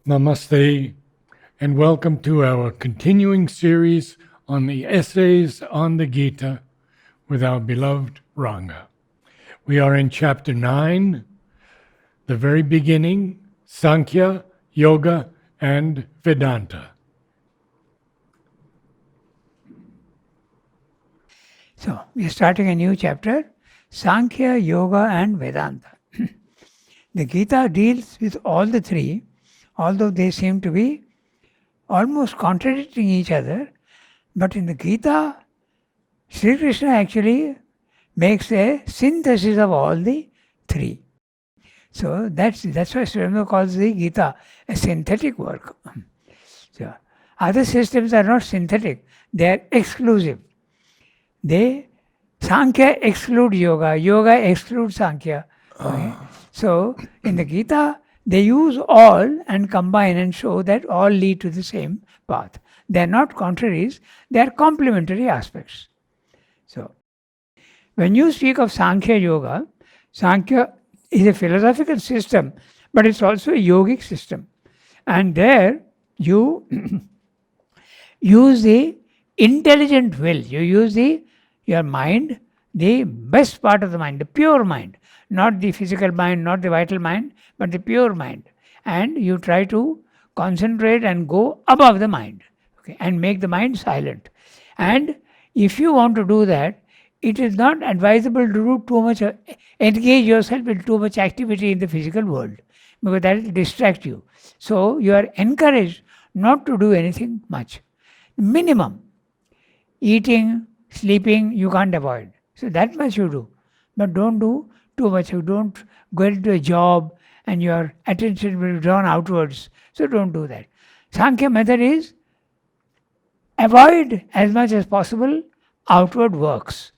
Namaste, and welcome to our continuing series on the essays on the Gita with our beloved Ranga. We are in chapter 9, the very beginning, Sankhya, Yoga, and Vedanta. So, we are starting a new chapter, Sankhya, Yoga and Vedanta. The Gita deals with all the three, although they seem to be almost contradicting each other. But in the Gita, Sri Krishna actually makes a synthesis of all the three. So that's why Sri Rama calls the Gita a synthetic work. So, other systems are not synthetic, they are exclusive. Sankhya excludes yoga, yoga excludes Sankhya. Okay? So in the Gita, they use all and combine and show that all lead to the same path. They are not contraries, they are complementary aspects. So when you speak of Sankhya Yoga, Sankhya is a philosophical system, but it's also a yogic system. And there you use the intelligent will, you use your mind, the best part of the mind, the pure mind, not the physical mind, not the vital mind, but the pure mind. And you try to concentrate and go above the mind, okay, and make the mind silent. And if you want to do that, it is not advisable to do too much, engage yourself in too much activity in the physical world, because that will distract you. So you are encouraged not to do anything much. Minimum. Eating, sleeping, you can't avoid. So that much you do. But don't do too much. You don't go into a job and your attention will be drawn outwards. So don't do that. Sankhya method is avoid as much as possible outward works.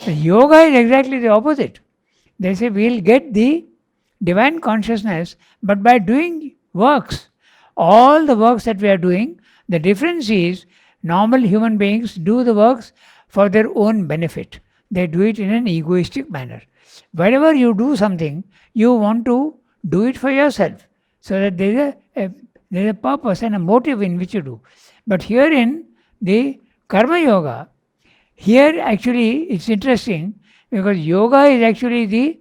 The yoga is exactly the opposite. They say we'll get the divine consciousness, but by doing works. All the works that we are doing, the difference is normal human beings do the works for their own benefit. They do it in an egoistic manner. Whenever you do something, you want to do it for yourself, so that there is a purpose and a motive in which you do. But here in the Karma Yoga, here actually it's interesting because yoga is actually the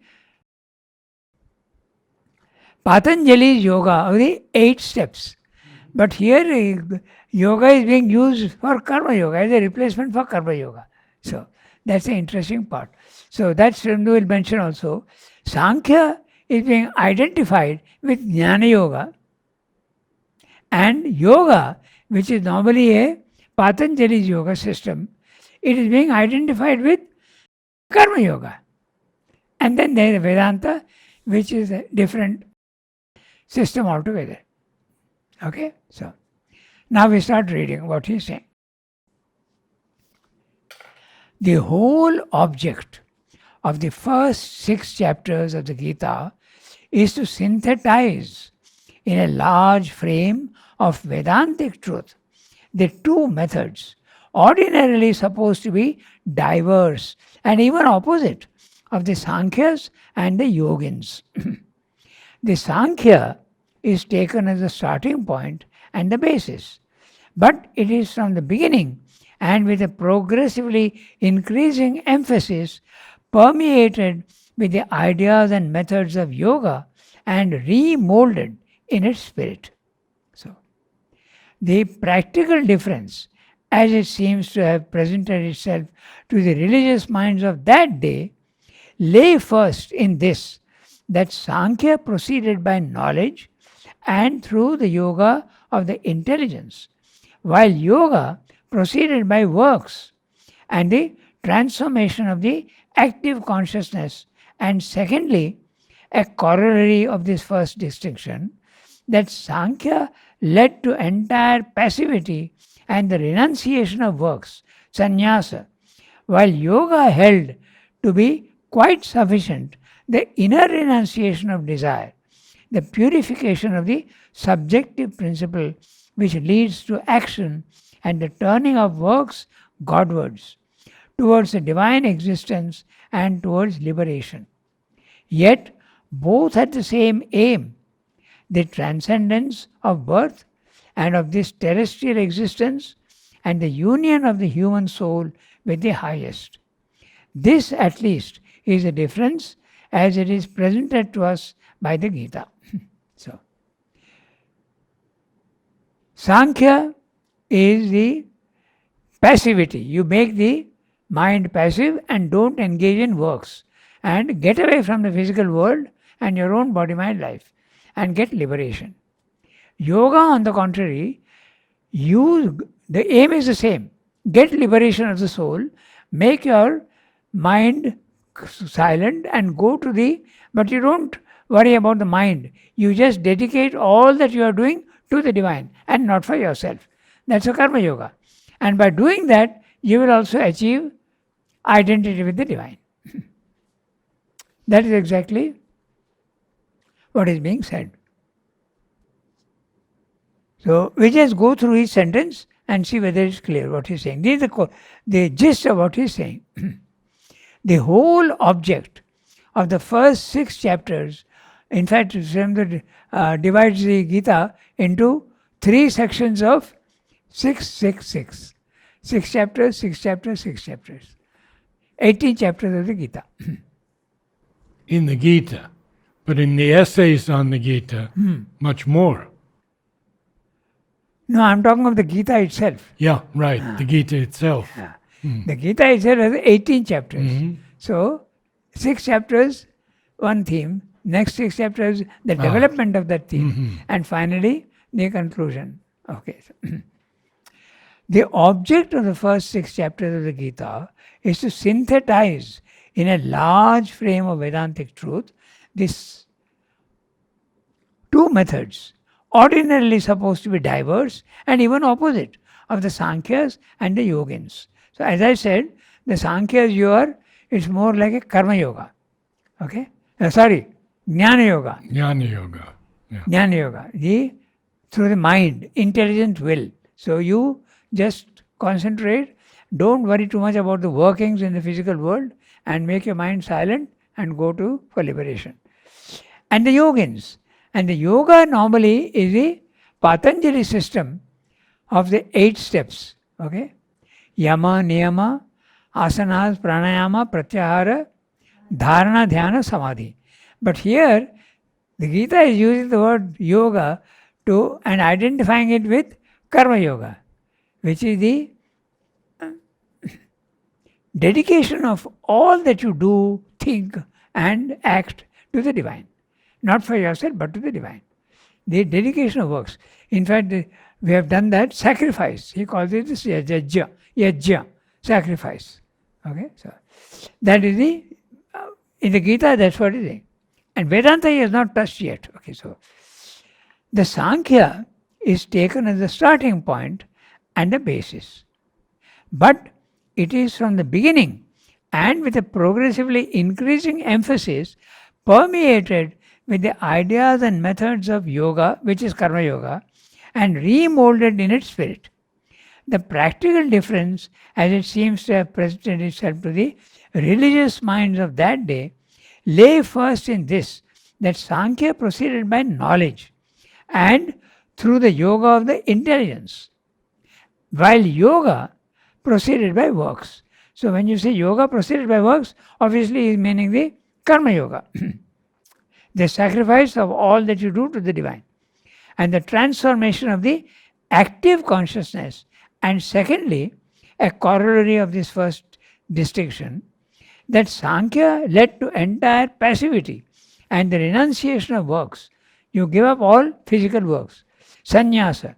Patanjali's yoga of the 8 steps. But here yoga is being used for Karma Yoga as a replacement for Karma Yoga. So that's the interesting part. So that Srindu will mention also. Sankhya is being identified with Jnana Yoga, and Yoga, which is normally a Patanjali's yoga system, it is being identified with Karma Yoga. And then there is Vedanta, which is a different system altogether. Okay? So now we start reading what he is saying. The whole object of the first 6 chapters of the Gita is to synthesize in a large frame of Vedantic truth the two methods, ordinarily supposed to be diverse and even opposite, of the Sankhyas and the Yogins. The Sankhya is taken as the starting point and the basis, but it is from the beginning and with a progressively increasing emphasis permeated with the ideas and methods of yoga and remolded in its spirit. So, the practical difference, as it seems to have presented itself to the religious minds of that day, lay first in this, that Sankhya proceeded by knowledge and through the yoga of the intelligence, while yoga proceeded by works and the transformation of the active consciousness. And secondly, a corollary of this first distinction, that Sankhya led to entire passivity and the renunciation of works, sannyasa, while yoga held to be quite sufficient the inner renunciation of desire, the purification of the subjective principle which leads to action and the turning of works Godwards, towards a divine existence and towards liberation. Yet both had the same aim, the transcendence of birth and of this terrestrial existence, and the union of the human soul with the highest. This, at least, is a difference as it is presented to us by the Gita. So, Sankhya is the passivity. You make the mind passive and don't engage in works and get away from the physical world and your own body mind life and get liberation. Yoga, on the contrary, the aim is the same. Get liberation of the soul, make your mind silent and go to but you don't worry about the mind. You just dedicate all that you are doing to the divine and not for yourself. That's a karma yoga. And by doing that, you will also achieve identity with the divine. That is exactly what is being said. So we just go through each sentence and see whether it's clear what he's saying. This is the gist of what he's saying. The whole object of the first 6 chapters, in fact, Srimad divides the Gita into 3 sections of 6, 6, 6. 6 chapters, 6 chapters, 6 chapters. 18 chapters of the Gita. In the Gita, but in the essays on the Gita, much more. No, I'm talking of the Gita itself. Yeah, right, the Gita itself. The Gita itself has 18 chapters. So, 6 chapters, one theme. Next 6 chapters, the development of that theme. And finally, the conclusion. Okay. The object of the first 6 chapters of the Gita is to synthesize in a large frame of Vedantic truth these 2 methods, ordinarily supposed to be diverse and even opposite of the Sankhyas and the Yogins. So as I said, the Sankhya's it's more like a karma yoga. Okay? Jnana yoga. Jnana yoga. Yeah. Jnana yoga. Through the mind, intelligent will. So you just concentrate, don't worry too much about the workings in the physical world and make your mind silent and go for liberation. And the Yogins. And the yoga normally is the Patanjali system of the 8 steps. Okay? Yama, Niyama, Asanas, Pranayama, Pratyahara, Dharana, Dhyana, Samadhi. But here, the Gita is using the word yoga and identifying it with karma yoga, which is the dedication of all that you do, think and act to the divine. Not for yourself, but to the divine. The dedication of works. In fact, we have done that sacrifice. He calls it this yajna, sacrifice. Okay, so that is in the Gita, that's what it is. And Vedanta he has not touched yet. Okay, so the Sankhya is taken as the starting point and the basis. But it is from the beginning and with a progressively increasing emphasis permeated with the ideas and methods of yoga, which is karma yoga, and remolded in its spirit. The practical difference, as it seems to have presented itself to the religious minds of that day, lay first in this, that Sankhya proceeded by knowledge and through the yoga of the intelligence, while yoga proceeded by works. So when you say yoga proceeded by works, obviously is meaning the karma yoga. The sacrifice of all that you do to the divine. And the transformation of the active consciousness. And secondly, a corollary of this first distinction, that Sankhya led to entire passivity and the renunciation of works. You give up all physical works. Sannyasa.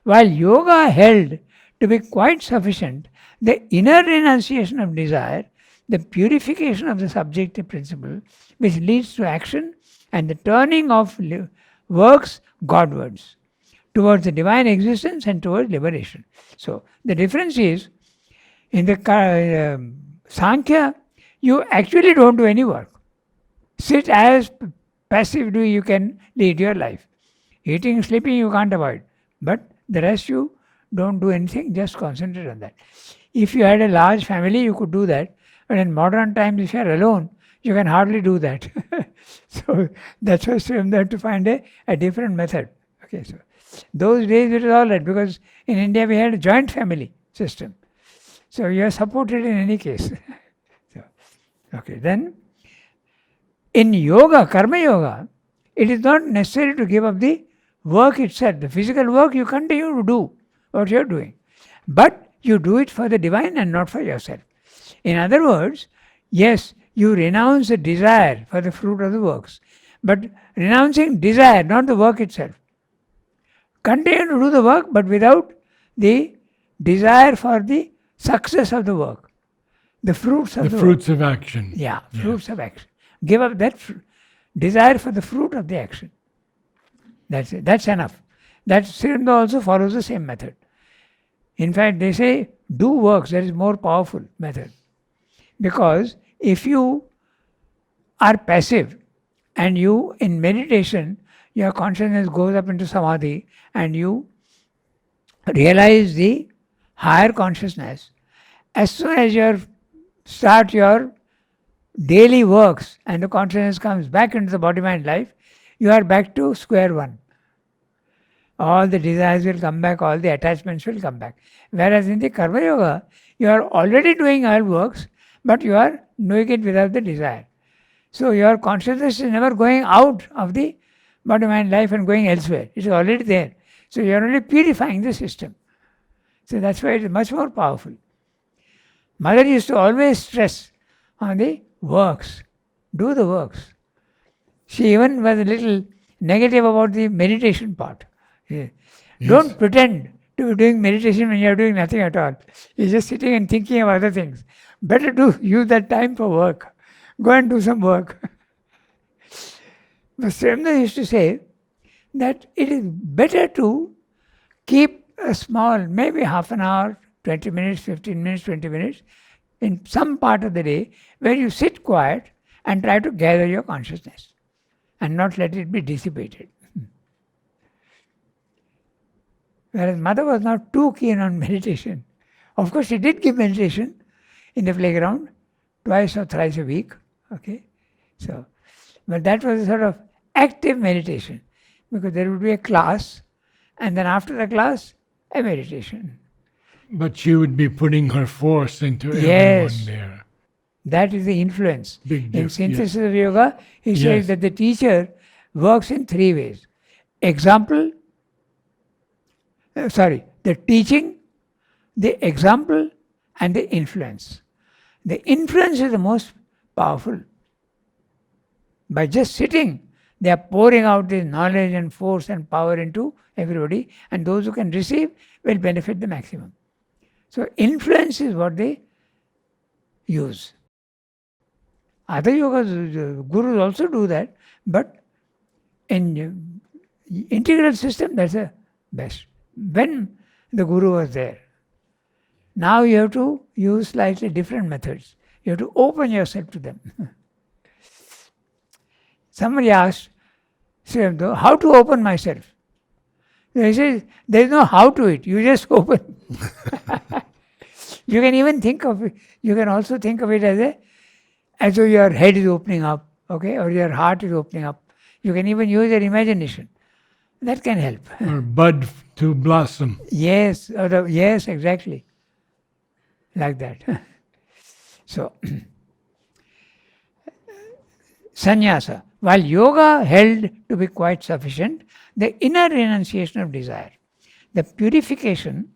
While yoga held to be quite sufficient, the inner renunciation of desire, the purification of the subjective principle, which leads to action and the turning of works Godwards, towards the divine existence and towards liberation. So the difference is, in the Sankhya, you actually don't do any work. Sit as passively you can lead your life. Eating, sleeping you can't avoid. But the rest you don't do anything, just concentrate on that. If you had a large family, you could do that. But in modern times, if you are alone, you can hardly do that. So that's why Sri had to find a different method. Okay, so those days it was all right because in India we had a joint family system. So you are supported in any case. So, okay, then in yoga, karma yoga, it is not necessary to give up the work itself. The physical work you continue to do what you are doing. But you do it for the divine and not for yourself. In other words, yes, you renounce the desire for the fruit of the works. But renouncing desire, not the work itself. Continue to do the work, but without the desire for the success of the work. The fruits of the fruits work. of action. Yeah, fruits of action. Give up that desire for the fruit of the action. That's it. That's enough. That Sri also follows the same method. In fact, they say do works. That is more powerful method. Because if you are passive and you in meditation, your consciousness goes up into samadhi and you realize the higher consciousness, as soon as you start your daily works and the consciousness comes back into the body mind life, you are back to square one. All the desires will come back, all the attachments will come back. Whereas in the karma yoga, you are already doing all works, but you are doing it without the desire. So your consciousness is never going out of the body mind life and going elsewhere. It is already there. So you are only purifying the system. So that's why it is much more powerful. Mother used to always stress on the works. Do the works. She even was a little negative about the meditation part. Yes. Don't pretend to be doing meditation when you are doing nothing at all. You're just sitting and thinking of other things. Better to use that time for work. Go and do some work. But Sri used to say that it is better to keep a small, maybe half an hour, 20 minutes, 15 minutes, 20 minutes, in some part of the day where you sit quiet and try to gather your consciousness and not let it be dissipated. Whereas mother was not too keen on meditation. Of course, she did give meditation in the playground twice or thrice a week. Okay, so, but that was a sort of active meditation because there would be a class and then after the class, a meditation. But she would be putting her force into Yes. everyone there. That is the influence. Big In diff- Synthesis of Yoga, he says Yes. that the teacher works in three ways. Example, the teaching, the example, and the influence. The influence is the most powerful. By just sitting, they are pouring out this knowledge and force and power into everybody, and those who can receive will benefit the maximum. So influence is what they use. Other yogas, gurus also do that, but in integral system, that's the best. When the guru was there. Now you have to use slightly different methods. You have to open yourself to them. Somebody asked Sri Aurobindo, how to open myself? He says, there is no how to it, you just open. You can even think of it, you can also think of it as though your head is opening up, okay, or your heart is opening up. You can even use your imagination. That can help. Or bud to blossom. Yes, yes, exactly. Like that. So, sannyasa. While yoga held to be quite sufficient, the inner renunciation of desire, the purification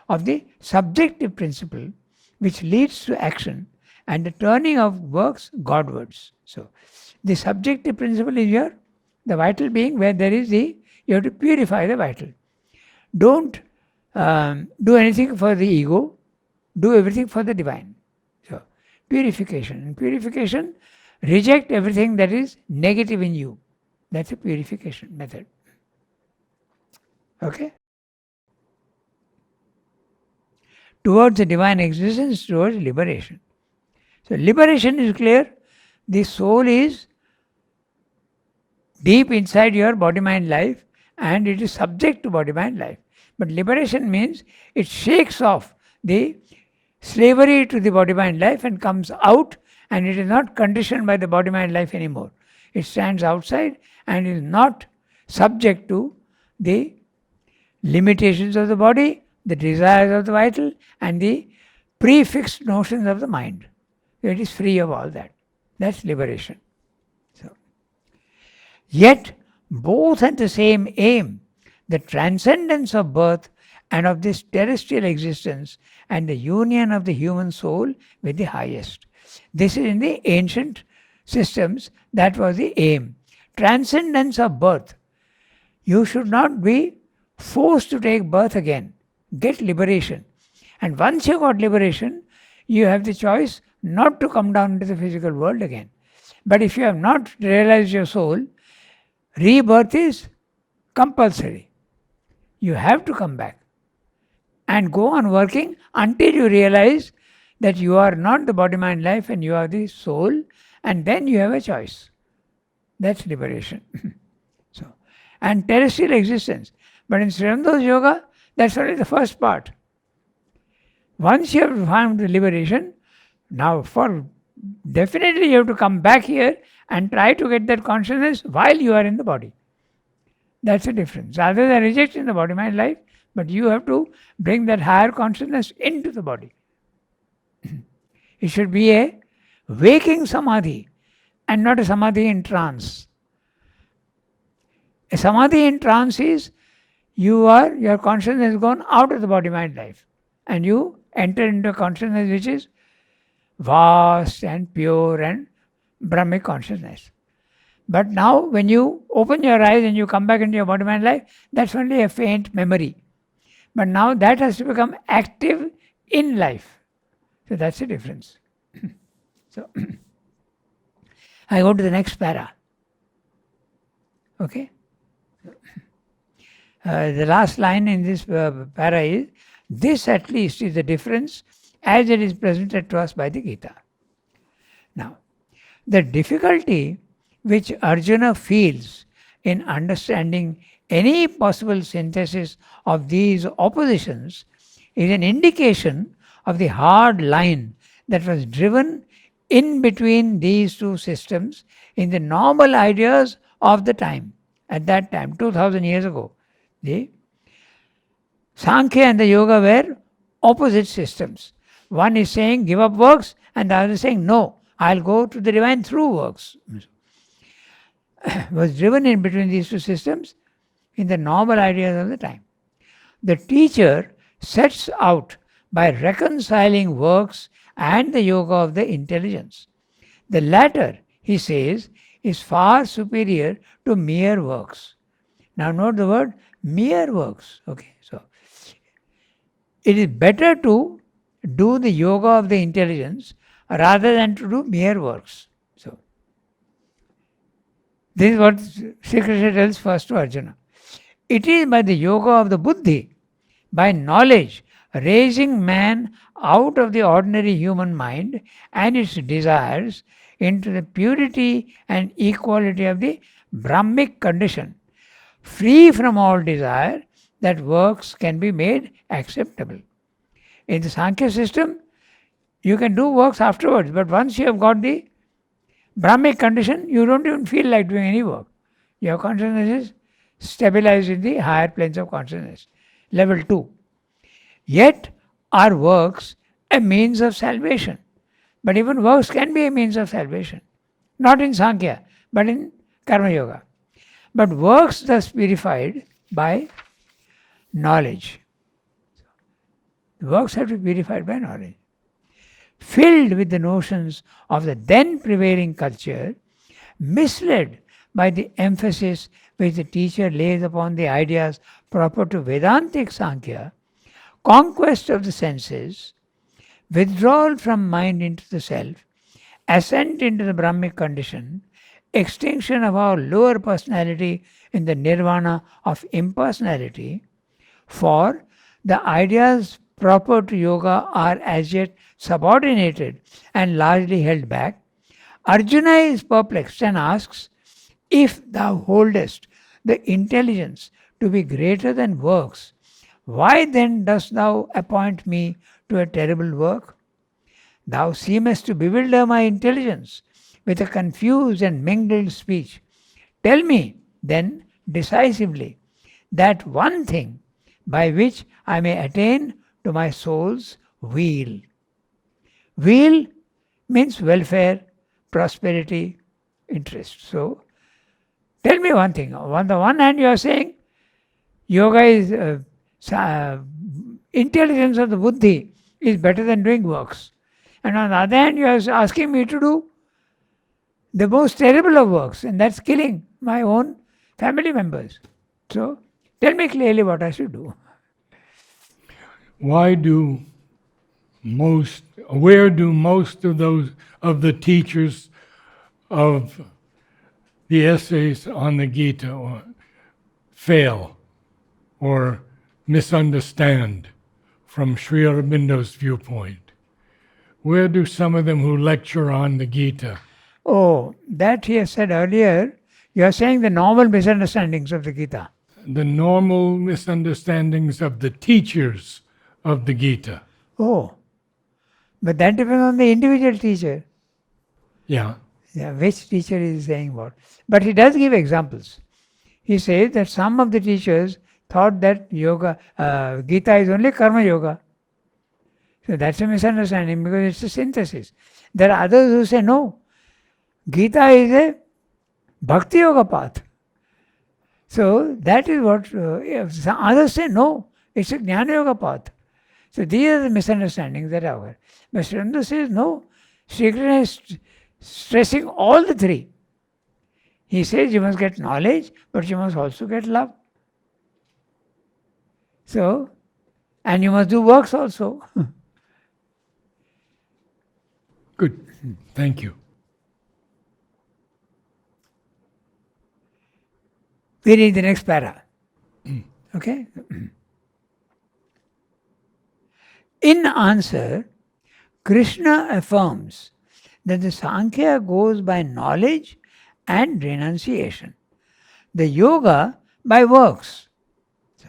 of the subjective principle which leads to action and the turning of works Godwards. So, the subjective principle is the vital being where there is you have to purify the vital. Don't do anything for the ego, do everything for the divine. So, purification. In purification, reject everything that is negative in you. That's a purification method. Okay? Towards the divine existence, towards liberation. So, liberation is clear. The soul is deep inside your body-mind life and it is subject to body-mind life. But liberation means it shakes off the slavery to the body-mind life and comes out and it is not conditioned by the body-mind life anymore. It stands outside and is not subject to the limitations of the body, the desires of the vital, and the prefixed notions of the mind. It is free of all that. That's liberation. So, yet, both had the same aim, the transcendence of birth and of this terrestrial existence, and the union of the human soul with the highest. This is in the ancient systems, that was the aim. Transcendence of birth. You should not be forced to take birth again. Get liberation. And once you got liberation, you have the choice not to come down into the physical world again. But if you have not realized your soul, rebirth is compulsory. You have to come back and go on working until you realize that you are not the body, mind, life, and you are the soul, and then you have a choice. That's liberation. And terrestrial existence. But in Srirando's yoga, that's only the first part. Once you have found the liberation, now definitely you have to come back here and try to get that consciousness while you are in the body. That's the difference. Others are rejecting the body, mind, life, but you have to bring that higher consciousness into the body. It should be a waking samadhi and not a samadhi in trance. A samadhi in trance is your consciousness has gone out of the body, mind, life, and you enter into a consciousness which is vast and pure and Brahmic consciousness. But now when you open your eyes and you come back into your body, mind, life, that's only a faint memory. But now that has to become active in life. So that's the difference. So I go to the next para. Okay? The last line in this para is, this at least is the difference as it is presented to us by the Gita. Now, the difficulty which Arjuna feels in understanding any possible synthesis of these oppositions is an indication of the hard line that was driven in between these two systems in the normal ideas of the time. At that time, 2000 years ago, the Sankhya and the Yoga were opposite systems. One is saying give up works and the other is saying no, I'll go to the divine through works. Was driven in between these two systems in the normal ideas of the time. The teacher sets out by reconciling works and the yoga of the intelligence. The latter, he says, is far superior to mere works. Now note the word mere works. Okay, so it is better to do the yoga of the intelligence rather than to do mere works. So this is what Sri Krishna tells first to Arjuna. It is by the yoga of the buddhi, by knowledge, raising man out of the ordinary human mind and its desires into the purity and equality of the Brahmic condition, free from all desire, that works can be made acceptable. In the Sankhya system, you can do works afterwards, but once you have got the Brahmic condition, you don't even feel like doing any work. Your consciousness is stabilized in the higher planes of consciousness, level 2. Yet are works a means of salvation. But even works can be a means of salvation. Not in Sankhya, but in Karma Yoga. But works thus purified by knowledge. The works have to be purified by knowledge. Filled with the notions of the then prevailing culture, misled by the emphasis which the teacher lays upon the ideas proper to Vedantic Sankhya, conquest of the senses, withdrawal from mind into the self, ascent into the Brahmic condition, extinction of our lower personality in the nirvana of impersonality, for the ideas proper to yoga are as yet subordinated and largely held back, Arjuna is perplexed and asks, if thou holdest the intelligence to be greater than works, why then dost thou appoint me to a terrible work? Thou seemest to bewilder my intelligence with a confused and mingled speech. Tell me, then, decisively, that one thing by which I may attain to my soul's weal. Weal means welfare, prosperity, interest. So, tell me one thing. On the one hand, you are saying yoga is intelligence of the buddhi is better than doing works. And on the other hand, you are asking me to do the most terrible of works, and that's killing my own family members. So, tell me clearly what I should do. Where do most of the teachers of the essays on the Gita fail or misunderstand from Sri Aurobindo's viewpoint? Where do some of them who lecture on the Gita? Oh, that he has said earlier, you are saying the normal misunderstandings of the Gita. The normal misunderstandings of the teachers of the Gita. Oh, but that depends on the individual teacher. Yeah. Yeah, which teacher is saying what. But he does give examples. He says that some of the teachers thought that Gita is only karma yoga. So that's a misunderstanding because it's a synthesis. There are others who say no, Gita is a bhakti yoga path. So that is what some others say no, it's a jnana yoga path. So these are the misunderstandings that are. But Sri Aurobindo says no, Sri Krishna is stressing all the three. He says you must get knowledge, but you must also get love. So, and you must do works also. Good. Thank you. We read the next para. Okay? In answer, Krishna affirms that the Sankhya goes by knowledge and renunciation, the yoga by works. So,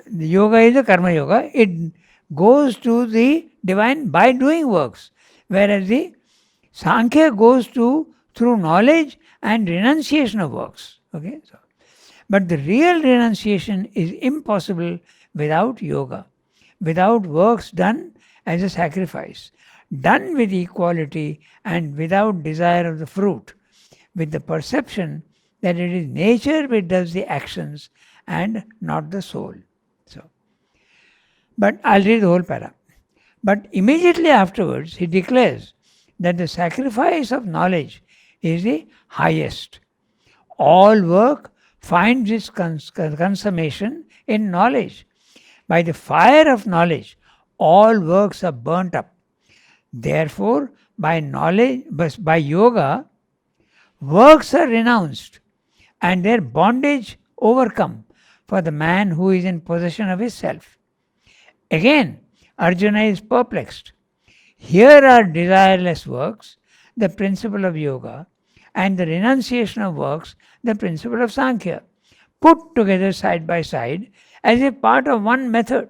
the yoga is the karma yoga. It goes to the divine by doing works, whereas the Sankhya goes through knowledge and renunciation of works. Okay, so, but the real renunciation is impossible without yoga, without works done as a sacrifice, done with equality and without desire of the fruit, with the perception that it is nature which does the actions and not the soul. So, but I'll read the whole para. But immediately afterwards, he declares that the sacrifice of knowledge is the highest. All work finds its consummation in knowledge. By the fire of knowledge, all works are burnt up. Therefore, by knowledge, by yoga, works are renounced and their bondage overcome for the man who is in possession of his self. Again, Arjuna is perplexed. Here are desireless works, the principle of yoga, and the renunciation of works, the principle of Sankhya, put together side by side as a part of one method.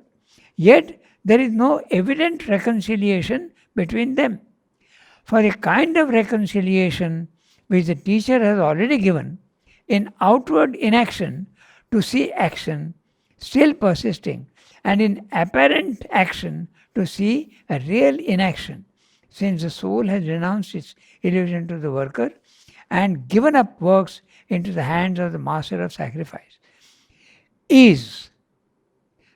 Yet there is no evident reconciliation between them. For the kind of reconciliation which the teacher has already given in outward inaction to see action still persisting, and in apparent action to see a real inaction, since the soul has renounced its illusion to the worker and given up works into the hands of the master of sacrifice, is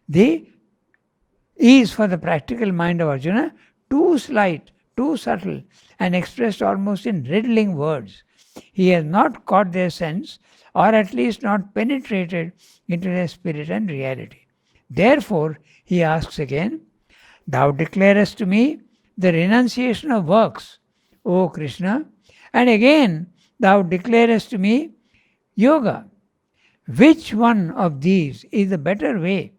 for the practical mind of Arjuna too slight, too subtle, and expressed almost in riddling words. He has not caught their sense, or at least not penetrated into their spirit and reality. Therefore, he asks again, Thou declarest to me the renunciation of works, O Krishna, and again thou declarest to me yoga. Which one of these is the better way?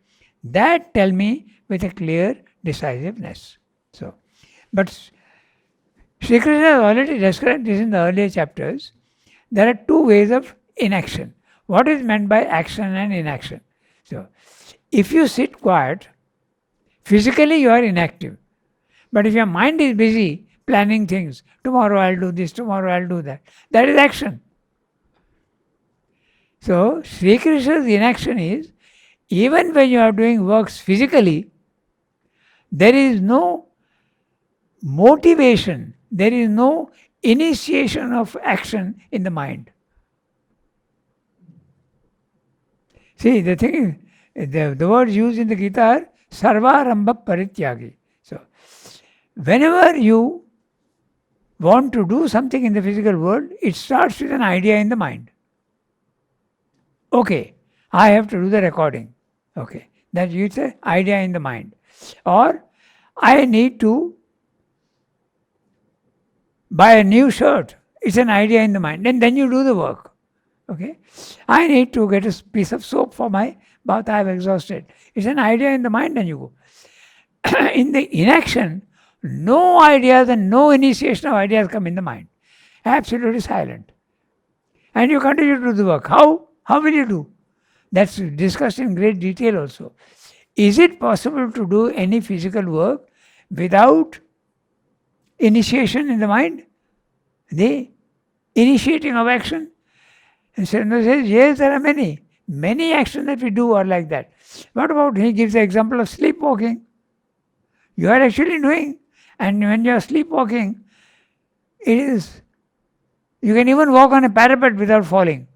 That tell me with a clear decisiveness. So, but Sri Krishna has already described this in the earlier chapters. There are two ways of inaction. What is meant by action and inaction? So, if you sit quiet, physically you are inactive. But if your mind is busy planning things. Tomorrow I'll do this, tomorrow I'll do that. That is action. So, Sri Krishna's inaction is, even when you are doing works physically, there is no motivation, there is no initiation of action in the mind. See, the thing is, the words used in the Gita are sarvarambha parityagi. So, whenever you want to do something in the physical world, it starts with an idea in the mind. Okay, I have to do the recording. Okay, that you say idea in the mind. Or I need to buy a new shirt. It's an idea in the mind. And then you do the work. Okay, I need to get a piece of soap for my bath. I have exhausted. It's an idea in the mind, and you go. In the inaction, no ideas and no initiation of ideas come in the mind. Absolutely silent. And you continue to do the work. How? How will you do? That's discussed in great detail also. Is it possible to do any physical work without initiation in the mind? The initiating of action? And Srinath says, yes, there are many. Many actions that we do are like that. What about, he gives the example of sleepwalking. You are actually doing. And when you are sleepwalking, you can even walk on a parapet without falling.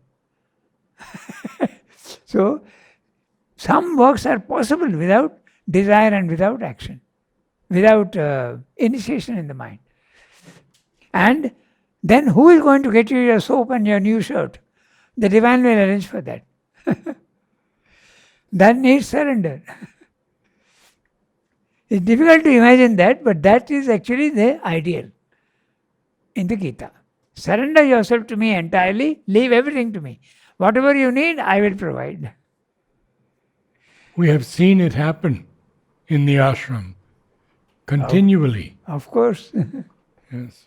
So, some works are possible without desire and without action, without initiation in the mind. And then who is going to get you your soap and your new shirt? The divine will arrange for that. That needs surrender. It's difficult to imagine that, but that is actually the ideal in the Gita. Surrender yourself to me entirely, leave everything to me. Whatever you need, I will provide. We have seen it happen in the ashram continually. Of course. Yes.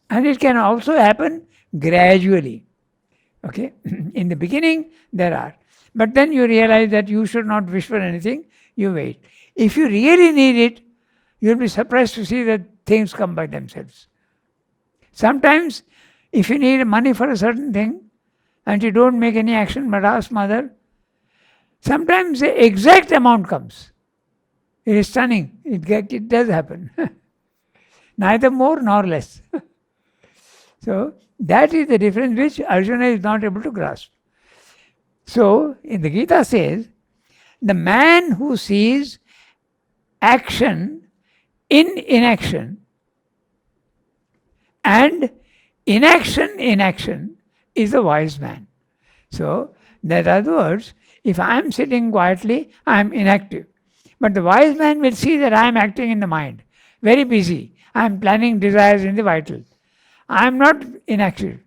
And it can also happen gradually. Okay? In the beginning, there are. But then you realize that you should not wish for anything, you wait. If you really need it, you'll be surprised to see that things come by themselves. Sometimes, if you need money for a certain thing, and you don't make any action but ask mother, sometimes the exact amount comes. It is stunning. It does happen. Neither more nor less. So, that is the difference which Arjuna is not able to grasp. So, in the Gita says, the man who sees action in inaction and inaction in action is a wise man. So, in other words, if I am sitting quietly, I am inactive. But the wise man will see that I am acting in the mind, very busy. I am planning desires in the vital. I am not inactive.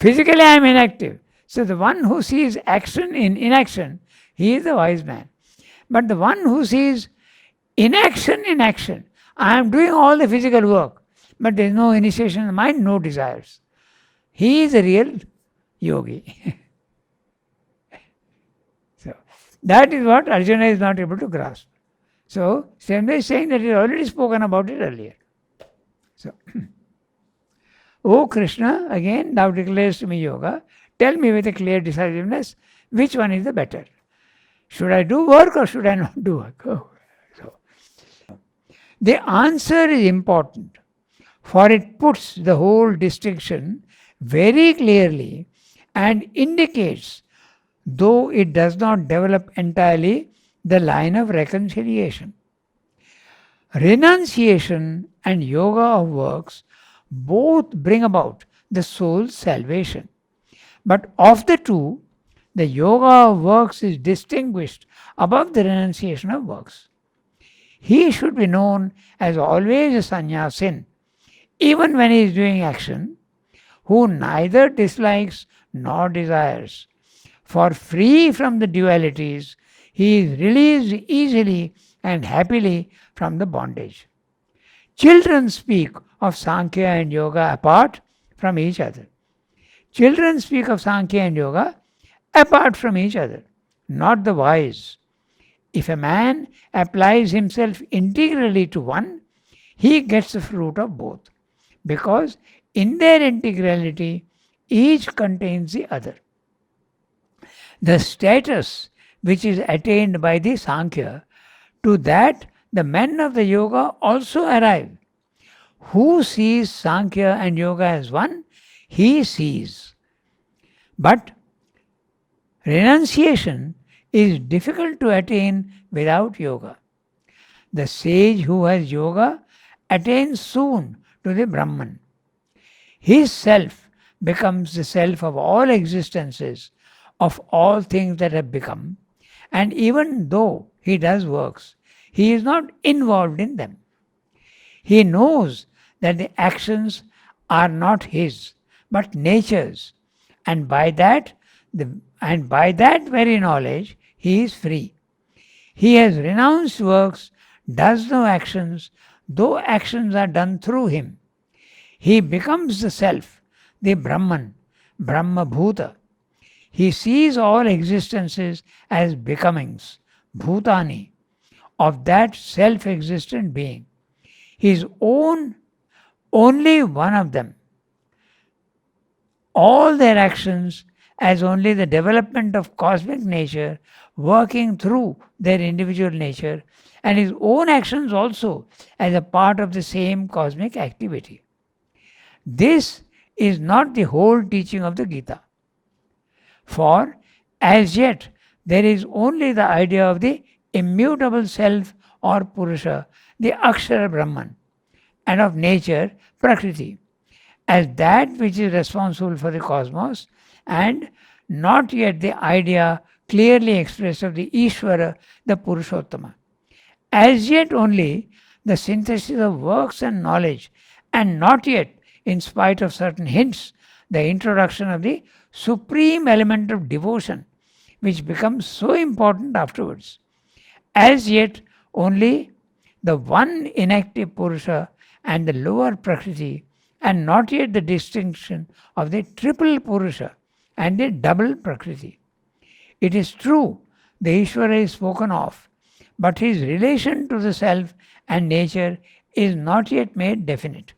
Physically, I am inactive. So, the one who sees action in inaction, he is the wise man. But the one who sees inaction in action, I am doing all the physical work, but there is no initiation in the mind, no desires. He is a real yogi. So, that is what Arjuna is not able to grasp. So, Srinath is saying that he has already spoken about it earlier. So, O Krishna, again thou declares to me yoga, tell me with a clear decisiveness, which one is the better? Should I do work or should I not do work? Oh. So, the answer is important, for it puts the whole distinction very clearly and indicates, though it does not develop entirely, the line of reconciliation. Renunciation and yoga of works both bring about the soul's salvation. But of the two, the yoga of works is distinguished above the renunciation of works. He should be known as always a sannyasin, even when he is doing action, who neither dislikes nor desires. For free from the dualities, he is released easily and happily from the bondage. Children speak of Sankhya and Yoga apart from each other. Children speak of Sankhya and Yoga apart from each other, not the wise. If a man applies himself integrally to one, he gets the fruit of both, because in their integrality, each contains the other. The status which is attained by the Sankhya, to that the men of the yoga also arrive. Who sees Sankhya and yoga as one? He sees. But renunciation is difficult to attain without yoga. The sage who has yoga attains soon to the Brahman. His self becomes the self of all existences, of all things that have become, and even though he does works, he is not involved in them. He knows that the actions are not his, but nature's, and by that very knowledge he is free. He has renounced works, does no actions, though actions are done through him. He becomes the self, the Brahman, Brahma Bhuta. He sees all existences as becomings, Bhutani, of that self-existent being. His own, only one of them. All their actions as only the development of cosmic nature working through their individual nature, and his own actions also as a part of the same cosmic activity. This is not the whole teaching of the Gita. For as yet there is only the idea of the immutable self or Purusha, the Akshara Brahman, and of nature, Prakriti, as that which is responsible for the cosmos, and not yet the idea clearly expressed of the Ishvara, the Purushottama. As yet only the synthesis of works and knowledge, and not yet, in spite of certain hints, the introduction of the supreme element of devotion, which becomes so important afterwards. As yet only the one inactive Purusha and the lower Prakriti, and not yet the distinction of the triple Purusha and the double Prakriti. It is true the Ishvara is spoken of, but his relation to the self and nature is not yet made definite.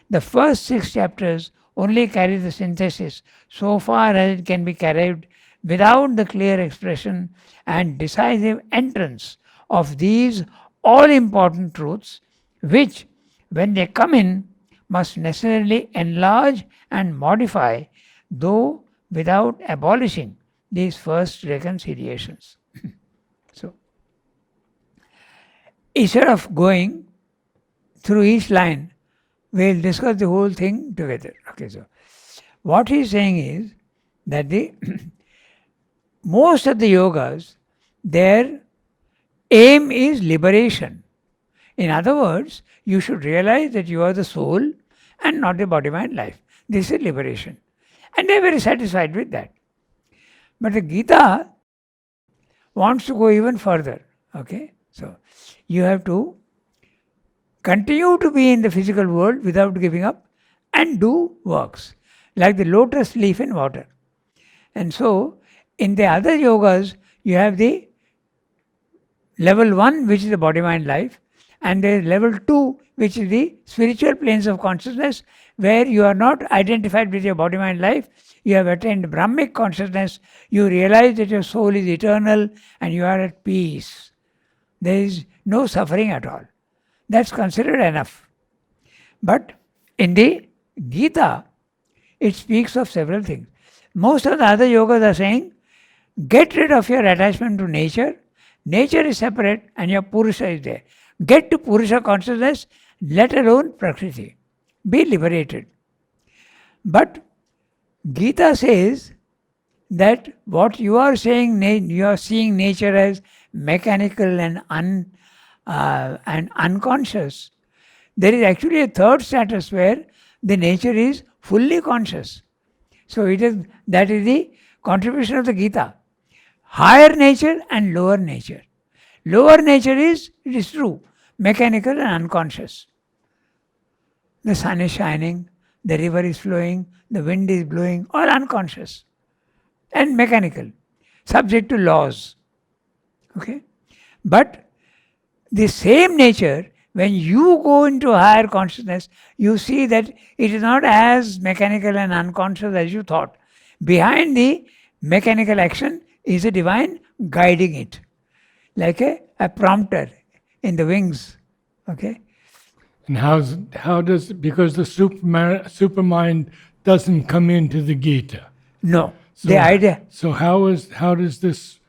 The first 6 chapters only carry the synthesis so far as it can be carried without the clear expression and decisive entrance of these all important truths, which, when they come in, must necessarily enlarge and modify, though without abolishing these first reconciliations. So, instead of going through each line, we'll discuss the whole thing together. Okay, so what he's saying is that the most of the yogas, their aim is liberation. In other words, you should realize that you are the soul and not the body, mind, life. This is liberation. And they are very satisfied with that. But the Gita wants to go even further. Okay? So you have to continue to be in the physical world without giving up and do works, like the lotus leaf in water. And so, in the other yogas, you have the level 1, which is the body, mind, life, and there is level 2, which is the spiritual planes of consciousness, where you are not identified with your body, mind, life. You have attained Brahmic consciousness. You realize that your soul is eternal and you are at peace. There is no suffering at all. That's considered enough. But in the Gita, it speaks of several things. Most of the other yogas are saying, get rid of your attachment to nature. Nature is separate and your Purusha is there. Get to Purusha consciousness, let alone Prakriti. Be liberated. But Gita says that what you are saying, you are seeing nature as mechanical and unconscious. There is actually a third status where the nature is fully conscious. So that is the contribution of the Gita. Higher nature and lower nature. Lower nature is, it is true, mechanical and unconscious. The sun is shining, the river is flowing, the wind is blowing, all unconscious and mechanical, subject to laws. Okay? But the same nature, when you go into higher consciousness, you see that it is not as mechanical and unconscious as you thought. Behind the mechanical action is a divine guiding it, like a prompter in the wings. Okay? And how does, because the supermind doesn't come into the Gita. No. So, The idea. So how does this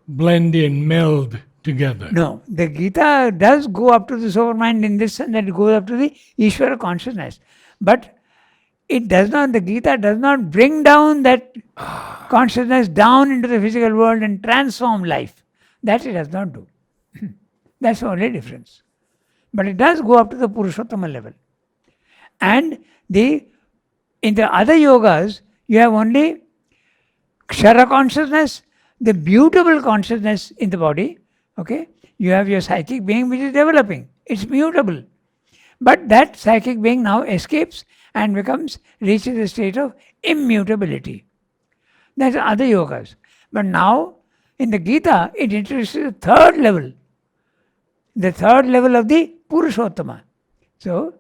blend in, meld together? No. The Gita does go up to the supermind in this sense that it goes up to the Ishvara consciousness. But it does not, the Gita does not bring down that consciousness down into the physical world and transform life. That it does not do. That's the only difference. But it does go up to the Purushottama level. And in the other yogas, you have only Kshara consciousness, the mutable consciousness in the body. Okay? You have your psychic being which is developing. It's mutable. But that psychic being now escapes and reaches a state of immutability. That's other yogas. But now, in the Gita, it introduces the third level of the Purushottama. So,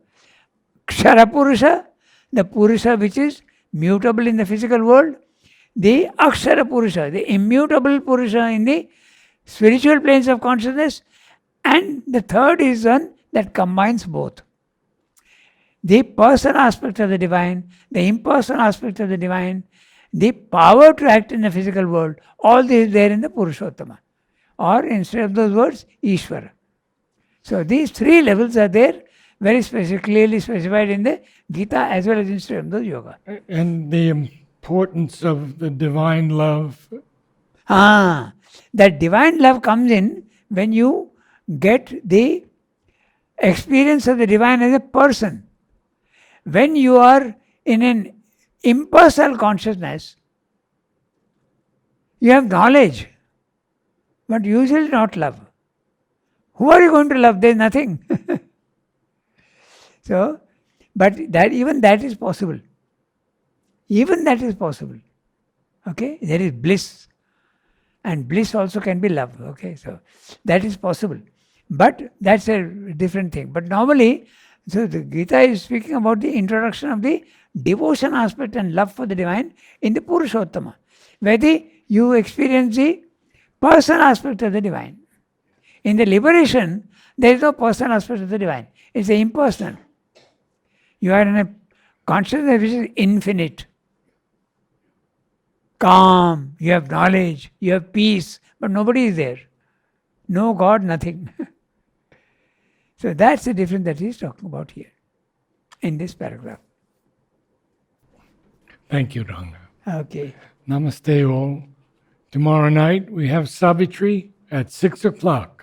Kshara Purusha, the Purusha which is mutable in the physical world, the Akshara Purusha, the immutable Purusha in the spiritual planes of consciousness, and the third is one that combines both. The person aspect of the divine, the impersonal aspect of the divine, the power to act in the physical world, all this is there in the Purushottama. Or instead of those words, Ishvara. So these three levels are there, very clearly specified in the Gita as well as in Sri Aurobindo Yoga. And the importance of the divine love. That divine love comes in when you get the experience of the divine as a person. When you are in an impersonal consciousness, you have knowledge, but usually not love. Who are you going to love? There is nothing. So, but even that is possible. Even that is possible. Okay? There is bliss. And bliss also can be love. Okay? So, that is possible. But that's a different thing. But normally, so the Gita is speaking about the introduction of the devotion aspect and love for the divine in the Purushottama, where you experience the person aspect of the divine. In the liberation, there is no person aspect of the divine. It's impersonal. You are in a consciousness which is infinite. Calm, you have knowledge, you have peace, but nobody is there. No God, nothing. So that's the difference that he is talking about here in this paragraph. Thank you, Ranga. Okay. Namaste all. Tomorrow night we have Savitri at 6 o'clock.